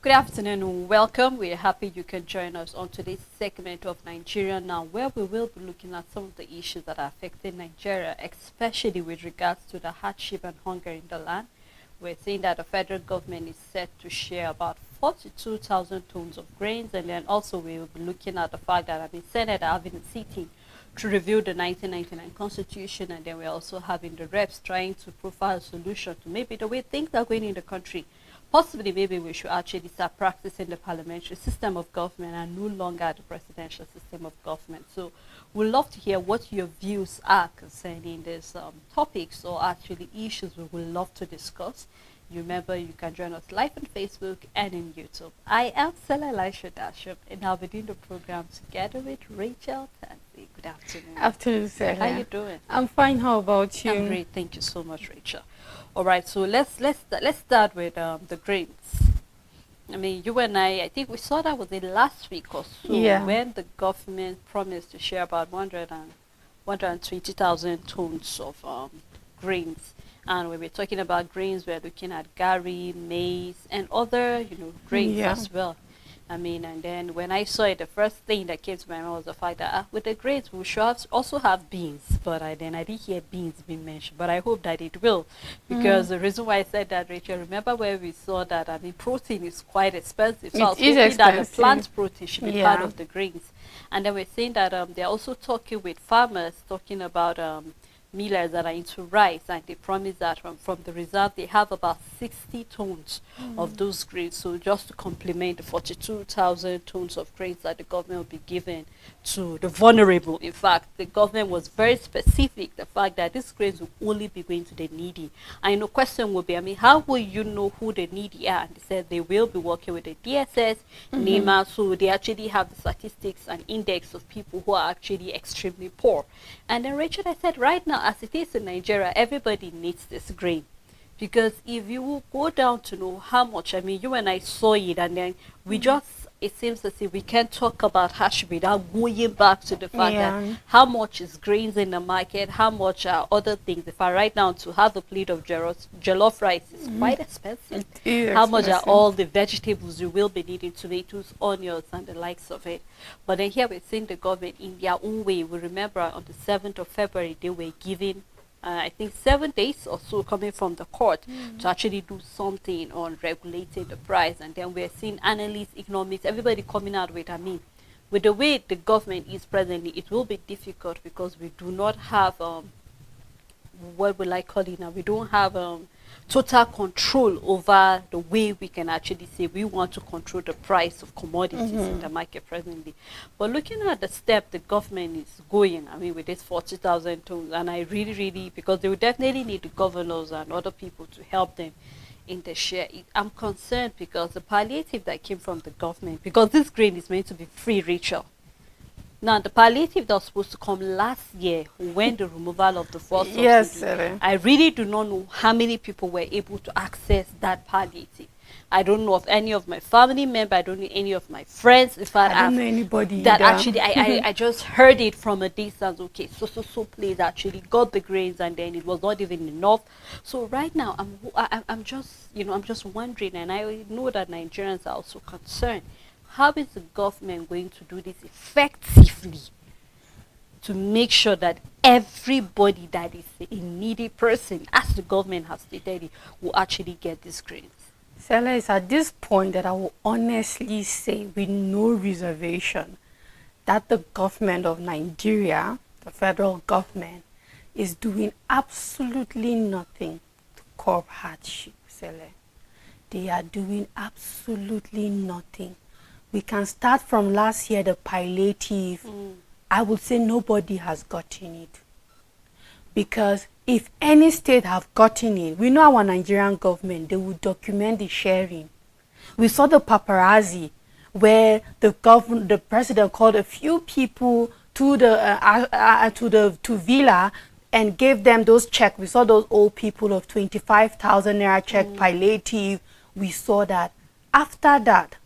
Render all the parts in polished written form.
Good afternoon and welcome. We're happy you can join us on today's segment of Nigeria Now, where we will be looking at some of the issues that are affecting Nigeria, especially with regards to the hardship and hunger in the land. We're seeing that the federal government is set to share about 42,000 tons of grains, and then also we will be looking at the fact that Senate are having a sitting to review the 1999 Constitution, and then we're also having the reps trying to profile a solution to maybe the way things are going in the country. Possibly, maybe we should actually start practicing the parliamentary system of government and no longer the presidential system of government. So we'd love to hear what your views are concerning these topics or actually issues we would love to discuss. You remember you can join us live on Facebook and in YouTube. I am Stella Elisha Dasham, and I'll be doing the program together with Rachel Tansy. Good afternoon. Afternoon, Stella. How you doing? I'm fine. How about you? I'm great. Thank you so much, Rachel. All right, so let's start with the grains. I mean, you and I think we saw that was it last week or so, when the government promised to share about 120,000 tons of grains. And when we're talking about grains, we're looking at gari, maize, and other, grains as well. I mean, and then when I saw it, the first thing that came to my mind was the fact that with the grains, we should also have beans. But I didn't hear beans being mentioned. But I hope that it will. Because the reason why I said that, Rachel, remember where we saw that, protein is quite expensive. So I was thinking that the plant protein should be part of the grains. And then we're saying that they're also talking with farmers, talking about millers that are into rice, and they promise that from the reserve they have about 60 tons of those grains, so just to complement the 42,000 tons of grains that the government will be giving to the vulnerable. In fact, the government was very specific, the fact that these grains will only be going to the needy. And the question will be, how will you know who the needy are? And they said they will be working with the DSS, NEMA, so they actually have the statistics and index of people who are actually extremely poor. And then Rachel, I said, right now, as it is in Nigeria, everybody needs this grain. Because if you will go down to know how much, you and I saw it, and then we it seems as if we can't talk about hardship without going back to the fact that how much is grains in the market, how much are other things. If I write down to have a plate of jollof rice is quite expensive. How much are all the vegetables you will be needing, tomatoes, onions, and the likes of it. But then here we're seeing the government in their own way. We remember on the 7th of February, they were giving I think 7 days or so coming from the court to actually do something on regulating the price. And then we're seeing analysts, economics, everybody coming out with, with the way the government is presently, it will be difficult because we do not have, what will I call it now? We don't have total control over the way we can actually say we want to control the price of commodities in the market presently. But looking at the step the government is going, with this 40,000 tons, and I really, because they will definitely need the governors and other people to help them in the share. I'm concerned because the palliative that came from the government, because this grain is meant to be free, Rachel. Now, the palliative that was supposed to come last year when the removal of the fuel subsidy, I really do not know how many people were able to access that palliative. I don't know of any of my family members. I don't know any of my friends. In fact, I don't know anybody that either. Actually, I just heard it from a distance. Okay, so place actually got the grains, and then it was not even enough. So right now, I'm just I'm just wondering, and I know that Nigerians are also concerned. How is the government going to do this effectively to make sure that everybody that is a needy person, as the government has stated, will actually get these grains? Stella, it's at this point that I will honestly say with no reservation that the government of Nigeria, the federal government, is doing absolutely nothing to curb hardship, Stella. They are doing absolutely nothing. We can start from last year, the palliative. I would say nobody has gotten it. Because if any state have gotten it, we know our Nigerian government, they will document the sharing. We saw the paparazzi where the president called a few people to Villa and gave them those checks. We saw those old people of 25,000 naira check palliative. We saw that. After that,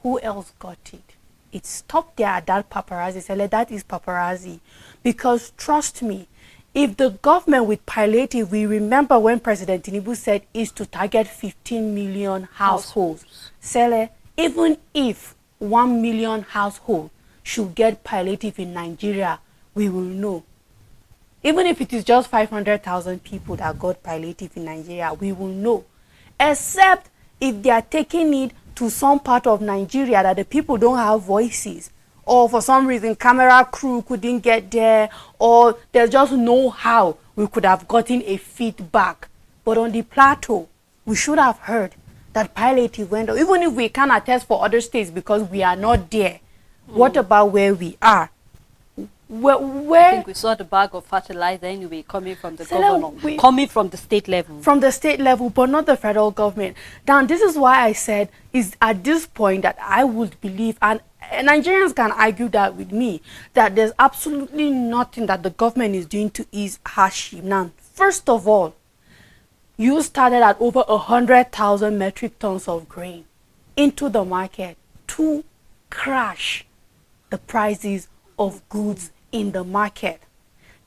who else got it? It stopped there at that paparazzi. So that is paparazzi. Because trust me, if the government with palliative, we remember when President Tinubu said is to target 15 million households. Sele, even if 1 million households should get palliative in Nigeria, we will know. Even if it is just 500,000 people that got palliative in Nigeria, we will know. Except if they are taking it to some part of Nigeria that the people don't have voices, or for some reason camera crew couldn't get there, or there's just no how we could have gotten a feedback. But on the plateau, we should have heard that palliative went, even if we can attest for other states because we are not there. What about where we are? Where I think we saw the bag of fertilizer anyway coming from the governor, coming from the state level. From the state level, but not the federal government. Now, this is why I said is at this point that I would believe, and Nigerians can argue that with me, that there's absolutely nothing that the government is doing to ease hardship. Now, first of all, you started at over 100,000 metric tons of grain into the market to crash the prices of goods in the market.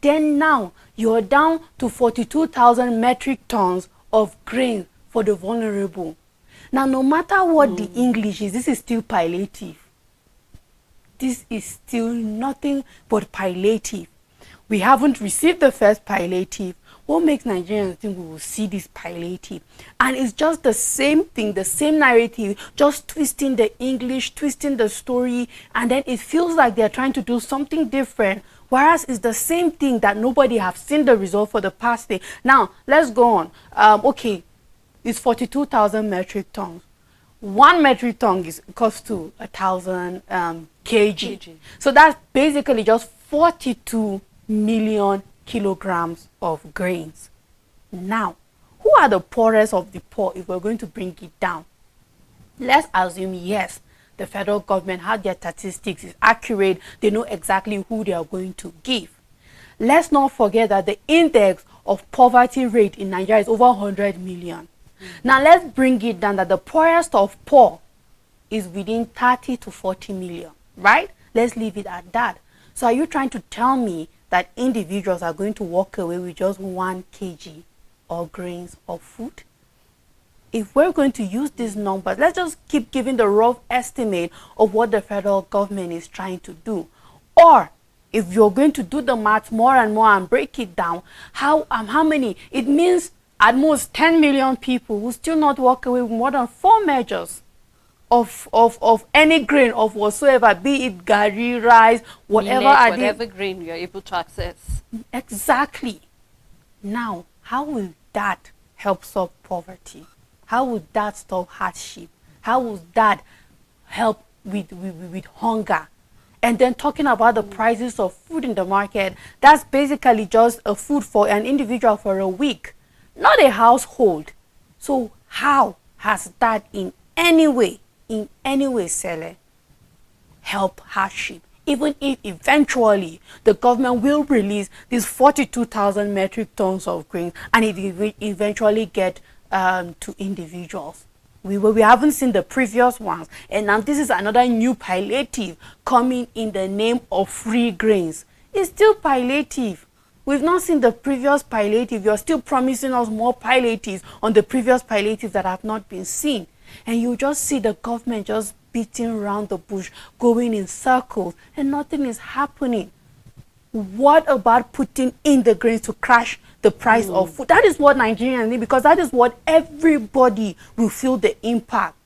Then now you're down to 42,000 metric tons of grain for the vulnerable. Now, no matter what the English is, this is still palliative. This is still nothing but palliative. We haven't received the first palliative. What makes Nigerians think we will see this palliative? And it's just the same thing, the same narrative, just twisting the English, twisting the story, and then it feels like they're trying to do something different, whereas it's the same thing that nobody have seen the result for the past day. Now, let's go on. Okay, it's 42,000 metric tons. 1 metric ton is costs to 1,000 kg. So that's basically just 42 million kilograms of grains. Now, who are the poorest of the poor if we're going to bring it down? Let's assume, yes, the federal government had their statistics, is accurate, they know exactly who they are going to give. Let's not forget that the index of poverty rate in Nigeria is over 100 million. Now, let's bring it down that the poorest of poor is within 30 to 40 million, right? Let's leave it at that. So are you trying to tell me that individuals are going to walk away with just 1 kg of grains of food? If we're going to use these numbers, let's just keep giving the rough estimate of what the federal government is trying to do. Or if you're going to do the math more and more and break it down, how many? It means at most 10 million people will still not walk away with more than 4 measures of any grain of whatsoever, be it garri, rice, whatever. Whatever grain you're able to access. Exactly. Now, how will that help solve poverty? How would that stop hardship? How would that help with hunger? And then talking about the prices of food in the market, that's basically just a food for an individual for a week, not a household. So how has that in any way, Sele, help hardship? Even if eventually the government will release these 42,000 metric tons of grain and it will eventually get to individuals. We haven't seen the previous ones, and now this is another new palliative coming in the name of free grains. It's still palliative. We've not seen the previous palliative. You're still promising us more palliatives on the previous palliatives that have not been seen. And you just see the government just beating around the bush, going in circles, and nothing is happening. What about putting in the grains to crash the price of food? That is what Nigerians need, because that is what everybody will feel the impact.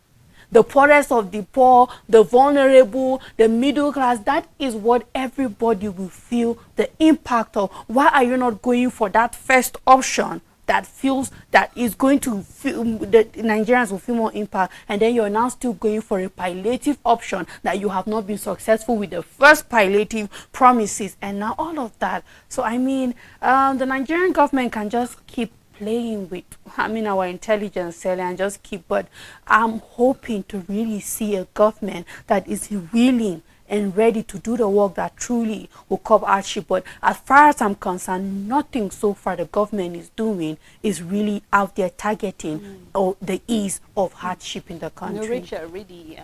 The poorest of the poor, the vulnerable, the middle class, that is what everybody will feel the impact of. Why are you not going for that first option that feels that is going to feel that Nigerians will feel more impact, and then you're now still going for a palliative option that you have not been successful with the first palliative promises, and now all of that. So I mean, the Nigerian government can just keep playing with our intelligence cell and just keep, but I'm hoping to really see a government that is willing and ready to do the work that truly will curb hardship. But as far as I'm concerned, nothing so far the government is doing is really out there targeting or the ease of hardship in the country. Rachel, really,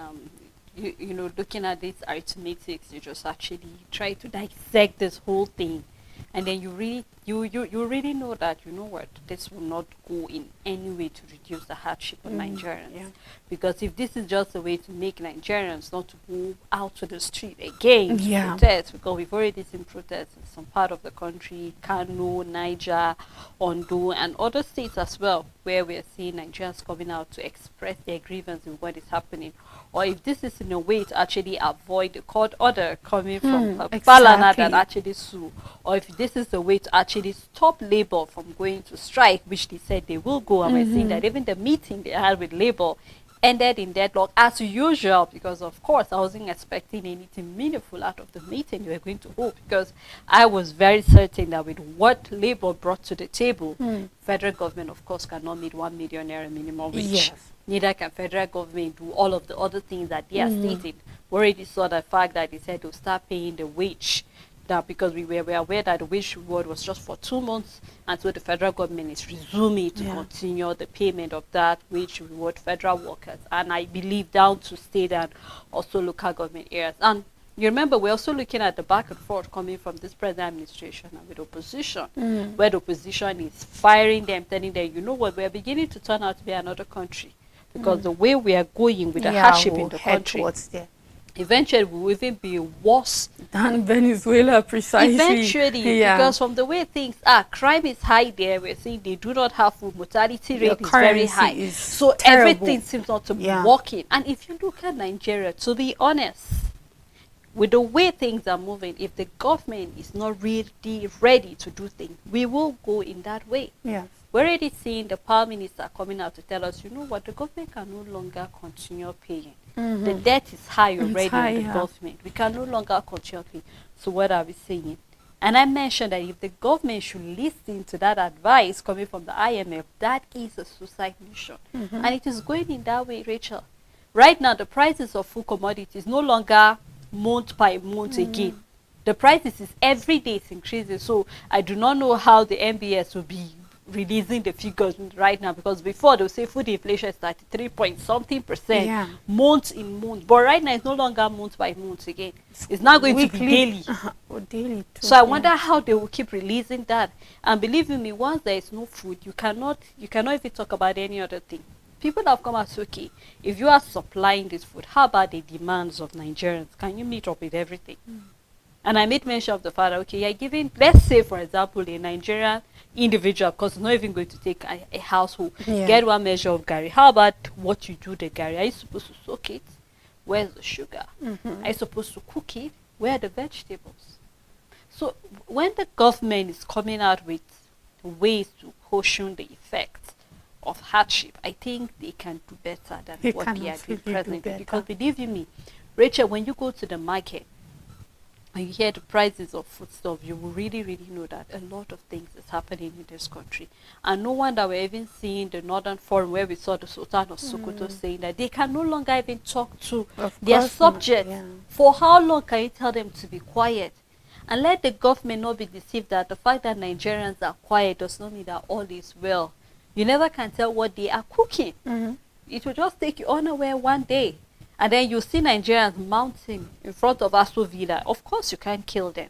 looking at this arithmetics, you just actually try to dissect this whole thing. and then you really know that, you know what, this will not go in any way to reduce the hardship on Nigerians. Yeah. Because if this is just a way to make Nigerians not to go out to the street again to Yeah. protest, because we've already seen protests in some part of the country, Kano, Niger, Ondo, and other states as well, where we're seeing Nigerians coming out to express their grievance in what is happening. Or if this is in a way to actually avoid the court order coming from Falana that actually sue, or if this is a way to actually stop Labour from going to strike, which they said they will go, and we're seeing that even the meeting they had with Labour ended in deadlock as usual, because of course I wasn't expecting anything meaningful out of the meeting they were going to hold, because I was very certain that with what Labour brought to the table, federal government of course cannot meet 1 million naira minimum wage. Yes. Neither can federal government do all of the other things that they are stating. We already saw the fact that they said they'll start paying the wage, that because we were aware that the wage reward was just for 2 months, and so the federal government is resuming to continue the payment of that wage reward federal workers, and I believe down to state and also local government areas. And you remember, we're also looking at the back and forth coming from this present administration and with opposition, where the opposition is firing them, telling them, you know what, we're beginning to turn out to be another country, because the way we are going with the hardship in the country, eventually we will even be worse than Venezuela, precisely. Eventually, because from the way things are, crime is high there. We're seeing they do not have food, mortality rate is very high. So terrible. Everything seems not to be working. And if you look at Nigeria, to be honest, with the way things are moving, if the government is not really ready to do things, we will go in that way. Yeah. We're already seeing the Prime Minister coming out to tell us, you know what, the government can no longer continue paying. The debt is high already on the government. We can no longer continue paying. So what are we saying? And I mentioned that if the government should listen to that advice coming from the IMF, that is a suicide mission. And it is going in that way, Rachel. Right now, the prices of food commodities no longer month by month again. The prices is every day is increasing. So I do not know how the MBS will be releasing the figures right now, because before they would say food inflation is 33 point something percent month in month, but right now it's no longer month by month again. It's now going to be daily. Daily too, so I wonder how they will keep releasing that. And believe me, once there is no food, you cannot even talk about any other thing. People have come out, okay, if you are supplying this food, how about the demands of Nigerians? Can you meet up with everything? And I made mention of the fact that, okay, you're giving, let's say, for example, a Nigerian individual, because it's not even going to take a household, get 1 measure of gari. How about what you do the gari? Are you supposed to soak it? Where's the sugar? Are you supposed to cook it? Where are the vegetables? So when the government is coming out with ways to cushion the effects of hardship, I think they can do better than what they are doing presently. Because believe you me, Rachel, when you go to the market, and you hear the prices of foodstuff, you will really, really know that a lot of things is happening in this country. And no wonder we're even seeing the Northern Forum, where we saw the Sultan of Sokoto saying that they can no longer even talk to their subjects. For how long can you tell them to be quiet? And let the government not be deceived that the fact that Nigerians are quiet does not mean that all is well. You never can tell what they are cooking. It will just take you unaware one day. And then you see Nigerians mounting in front of Aso Villa. Of course, you can't kill them.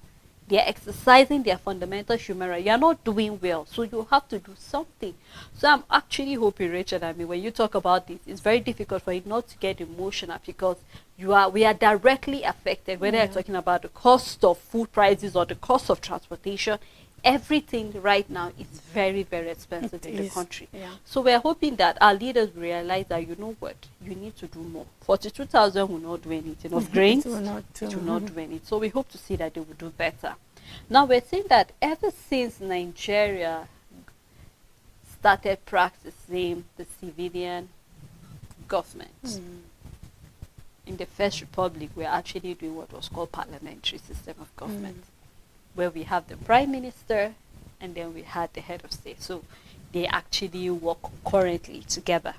They are exercising their fundamental human right. You are not doing well, so you have to do something. So I'm actually hoping, Rachel, I mean, when you talk about this, it's very difficult for you not to get emotional, because we are directly affected, whether you're talking about the cost of food prices or the cost of transportation. Everything right now is very, very expensive in the country. So we're hoping that our leaders realize that, you know what, you need to do more. 42,000 will not do anything of grains. It will not do anything. So we hope to see that they will do better. Now we're saying that ever since Nigeria started practicing the civilian government, in the First Republic, we're actually doing what was called parliamentary system of government, where we have the Prime Minister and then we had the head of state. So they actually work currently together.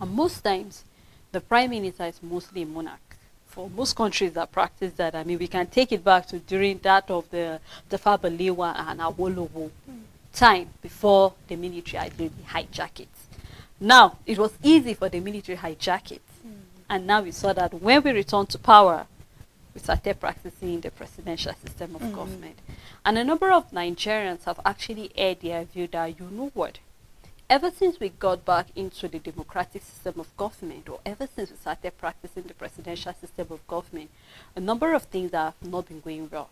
And most times, the Prime Minister is mostly a monarch. For most countries that practice that, I mean, we can take it back to during that of the Fabalewa and Awolowo time, before the military actually hijacked it. Now, it was easy for the military to hijack it. And now we saw that when we return to power, we started practicing the presidential system of government. And a number of Nigerians have actually aired their view that, you know what, ever since we got back into the democratic system of government, or ever since we started practicing the presidential system of government, a number of things have not been going well.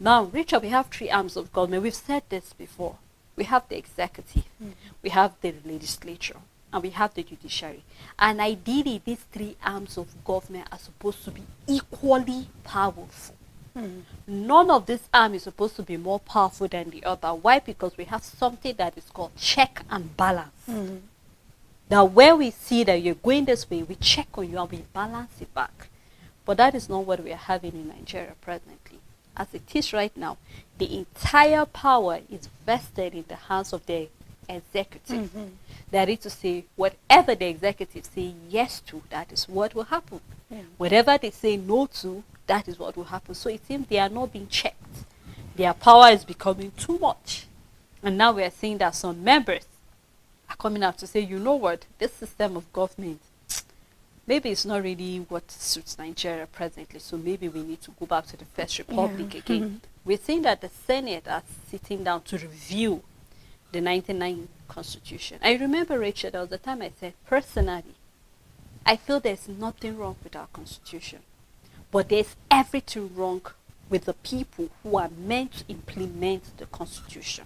Now, Richard, we have three arms of government. We've said this before. We have the executive, we have the legislature, and we have the judiciary. And ideally, these three arms of government are supposed to be equally powerful. None of this arm is supposed to be more powerful than the other. Why? Because we have something that is called check and balance. Now, where we see that you're going this way, we check on you and we balance it back. But that is not what we are having in Nigeria presently. As it is right now, the entire power is vested in the hands of the executive. That is to say, whatever the executive say yes to, that is what will happen. Whatever they say no to, that is what will happen. So it seems they are not being checked. Their power is becoming too much. And now we are seeing that some members are coming out to say, you know what, this system of government, maybe it's not really what suits Nigeria presently, so maybe we need to go back to the First Republic again. We're seeing that the Senate are sitting down to review the 99 Constitution. I remember, Rachel, there was a time I said, personally, I feel there's nothing wrong with our Constitution, but there's everything wrong with the people who are meant to implement the Constitution.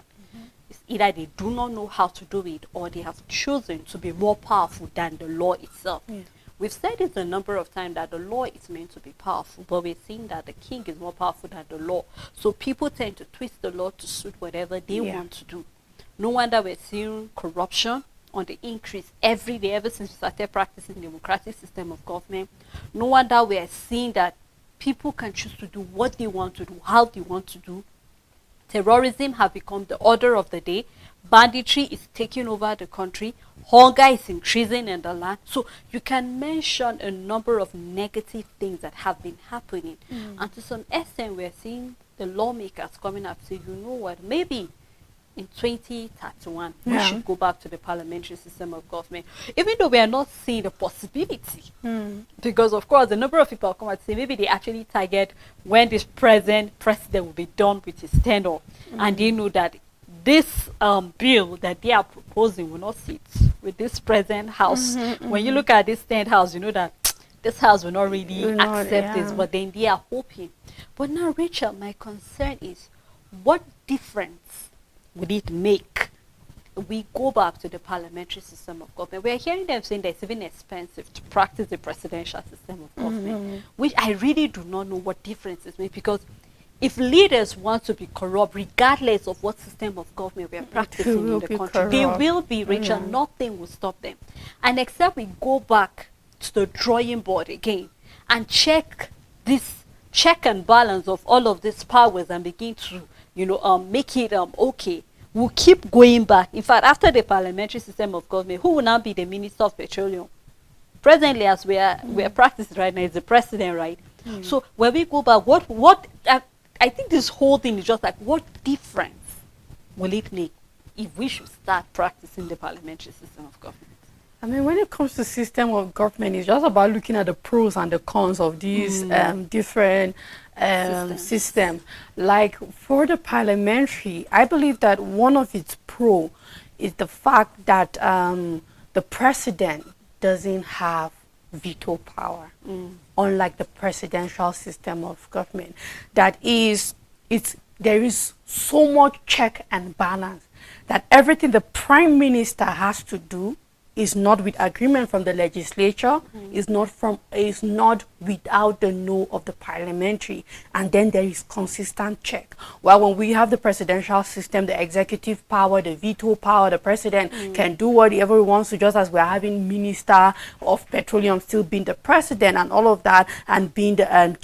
It's either they do not know how to do it, or they have chosen to be more powerful than the law itself. We've said it a number of times that the law is meant to be powerful, but we're seeing that the king is more powerful than the law. So people tend to twist the law to suit whatever they want to do. No wonder we're seeing corruption on the increase every day ever since we started practicing the democratic system of government. No wonder we are seeing that people can choose to do what they want to do, how they want to do. Terrorism have become the order of the day. Banditry is taking over the country. Hunger is increasing in the land. So you can mention a number of negative things that have been happening. And to some extent, we're seeing the lawmakers coming up saying, you know what, maybe in 2031, we should go back to the parliamentary system of government. Even though we are not seeing the possibility. Because, of course, the number of people come and say maybe they actually target when this present president will be done with his tenure. And they know that this bill that they are proposing will not sit with this present house. When you look at this 10th house, you know that this house will not really accept this, but then they are hoping. But now, Rachel, my concern is, what difference would it make if we go back to the parliamentary system of government? We are hearing them saying that it's even expensive to practice the presidential system of government, which I really do not know what difference it makes, because if leaders want to be corrupt, regardless of what system of government we are practicing in the country, corrupt. They will be, Rachel. Nothing will stop them. And except we go back to the drawing board again and check this check and balance of all of these powers and begin to, make it okay. We'll keep going back. In fact, after the parliamentary system of government, who will now be the Minister of Petroleum? Presently, as we are practicing right now, is the president, right? So when we go back, what I think this whole thing is just like, what difference will it make if we should start practicing the parliamentary system of government? I mean, when it comes to system of government, it's just about looking at the pros and the cons of these different systems. Like for the parliamentary, I believe that one of its pro is the fact that the president doesn't have veto power, unlike the presidential system of government. That is, there is so much check and balance that everything the prime minister has to do is not with agreement from the legislature, is not without the no of the parliamentary, and then there is consistent check. Well, when we have the presidential system, the executive power, the veto power, the president can do whatever he wants to, just as we're having Minister of Petroleum still being the president and all of that, and being the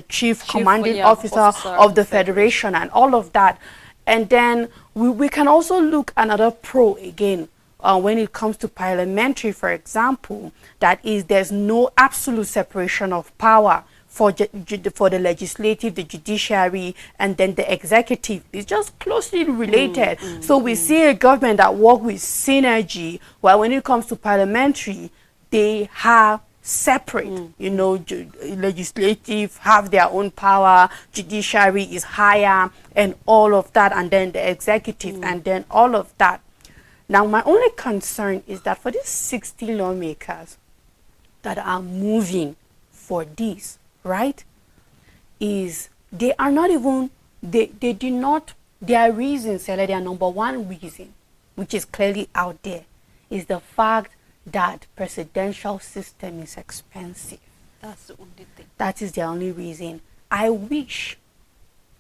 chief commanding officer of the federation and all of that. And then we can also look another pro again. When it comes to parliamentary, for example, that is, there's no absolute separation of power for the legislative, the judiciary, and then the executive. It's just closely related. So we see a government that works with synergy, while when it comes to parliamentary, they have separate. You know, legislative have their own power, judiciary is higher, and all of that, and then the executive, and then all of that. Now, my only concern is that for these 60 lawmakers that are moving for this, right, is they are not even, they do not, their reasons, their number one reason, which is clearly out there, is the fact that presidential system is expensive. That's the only thing. That is their only reason. I wish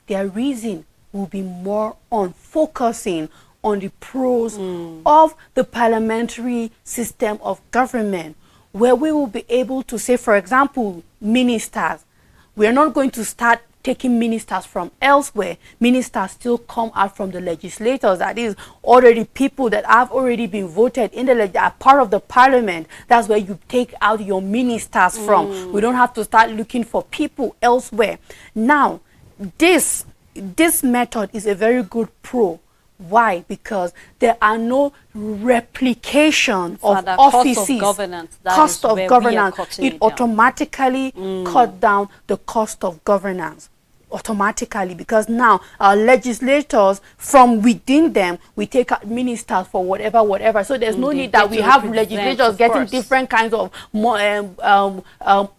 their reason will be more on focusing on the pros of the parliamentary system of government, where we will be able to say, for example, ministers. We are not going to start taking ministers from elsewhere. Ministers still come out from the legislators. That is already people that have already been voted in the are part of the parliament. That's where you take out your ministers from. We don't have to start looking for people elsewhere. Now, this method is a very good pro. Why? Because there are no replication of offices. Cost of governance. Cost of governance. It automatically cut down the cost of governance. Automatically, because now our legislators, from within them, we take out ministers for whatever. So there's no need that we have legislators getting different kinds of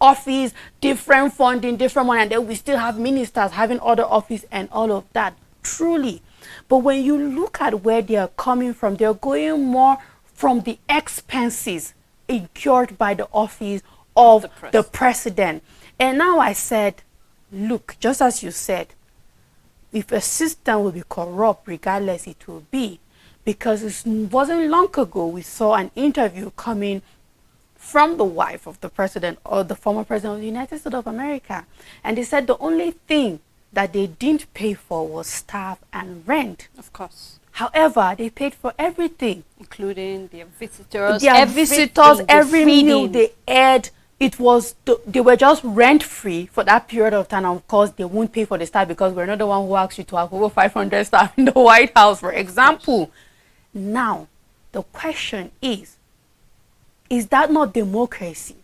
office, different funding, different money, and then we still have ministers having other office and all of that. Truly. But when you look at where they are coming from, they're going more from the expenses incurred by the office of the president. And now I said, look, just as you said, if a system will be corrupt, regardless it will be, because it wasn't long ago we saw an interview coming from the wife of the president, or the former president of the United States of America, and they said the only thing that they didn't pay for was staff and rent. Of course. However, they paid for everything, including their visitors. Every meal they ate. It was they were just rent free for that period of time. Of course, they won't pay for the staff because we're not the one who asked you to have over 500 staff in the White House, for example. Now, the question is that not democracy?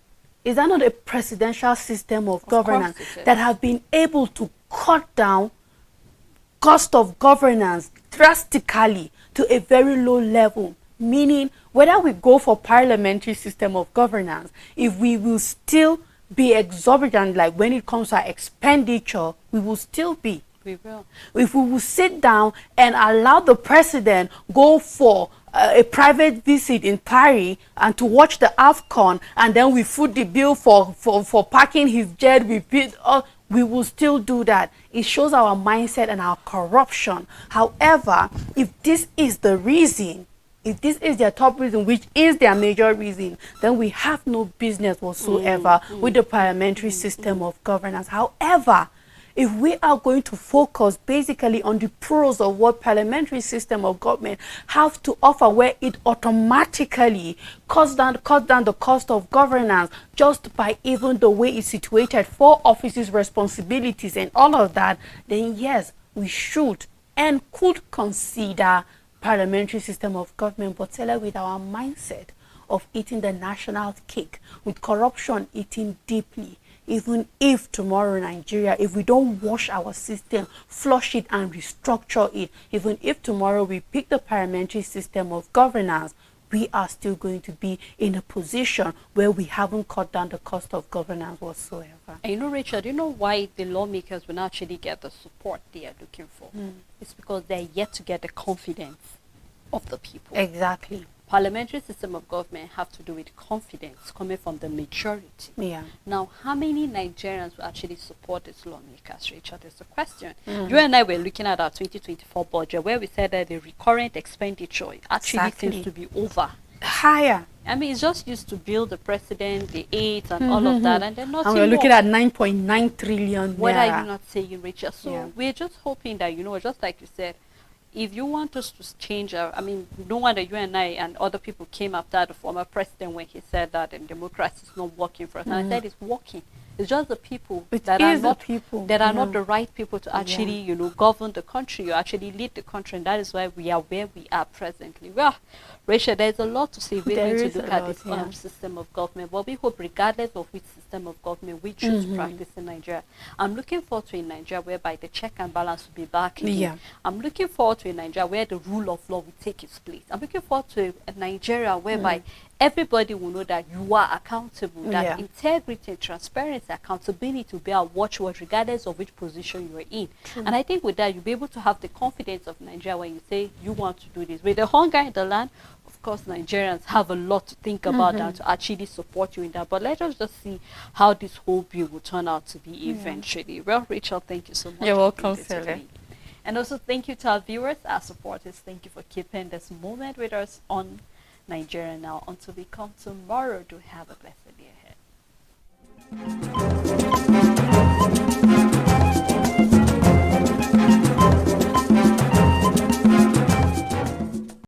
Is that not a presidential system of governance that have been able to cut down cost of governance drastically to a very low level? Meaning, whether we go for parliamentary system of governance, if we will still be exorbitant, like when it comes to our expenditure, we will still be. We will. If we will sit down and allow the president go for a private visit in Paris and to watch the AFCON, and then we foot the bill for parking his jet, we will still do that. It shows our mindset and our corruption. However, if this is the reason, if this is their top reason, which is their major reason, then we have no business whatsoever with the parliamentary system of governance. However, if we are going to focus basically on the pros of what parliamentary system of government have to offer, where it automatically cuts down the cost of governance just by even the way it's situated for offices, responsibilities, and all of that, then yes, we should and could consider parliamentary system of government, but tell with our mindset of eating the national cake, with corruption eating deeply. Even if tomorrow Nigeria, if we don't wash our system, flush it and restructure it, even if tomorrow we pick the parliamentary system of governance, we are still going to be in a position where we haven't cut down the cost of governance whatsoever. And you know, Rachel, do you know why the lawmakers will not actually get the support they are looking for? It's because they're yet to get the confidence of the people. Exactly. Parliamentary system of government have to do with confidence coming from the majority. Yeah. Now, how many Nigerians will actually support these lawmakers, Rachel? That's the question. You and I were looking at our 2024 budget, where we said that the recurrent expenditure actually seems to be over. Higher. I mean, it's just used to build the president, the aides, and all of that, and then nothing. And we're looking at 9.9 trillion. What are you not saying, Rachel? So we're just hoping that, you know, just like you said, if you want us to change I mean, no wonder you and I and other people came after the former president when he said that democracy is not working for us. And I said it's working. It's just the people It that are is the not people. that are Yeah. not the right people to actually, you know, govern the country, you actually lead the country, and that is why we are where we are presently. Well, Rachel, there's a lot to say. We're There going to is look a at lot, this yeah. system of government, but we hope, regardless of which system of government we choose to practice in Nigeria, I'm looking forward to a Nigeria whereby the check and balance will be back again. Yeah. I'm looking forward to a Nigeria where the rule of law will take its place. I'm looking forward to a Nigeria whereby everybody will know that you are accountable, that Yeah. integrity, transparency, accountability will be our watchword regardless of which position you are in. And I think with that, you'll be able to have the confidence of Nigeria when you say you want to do this. With the hunger in the land, of course, Nigerians have a lot to think about and to actually support you in that. But let us just see how this whole bill will turn out to be eventually. Well, Rachel, thank you so much. You're for welcome, doing this with Sele. me. And also thank you to our viewers, our supporters. Thank you for keeping this moment with us on Nigeria Now. Until we come tomorrow, do have a blessed day ahead.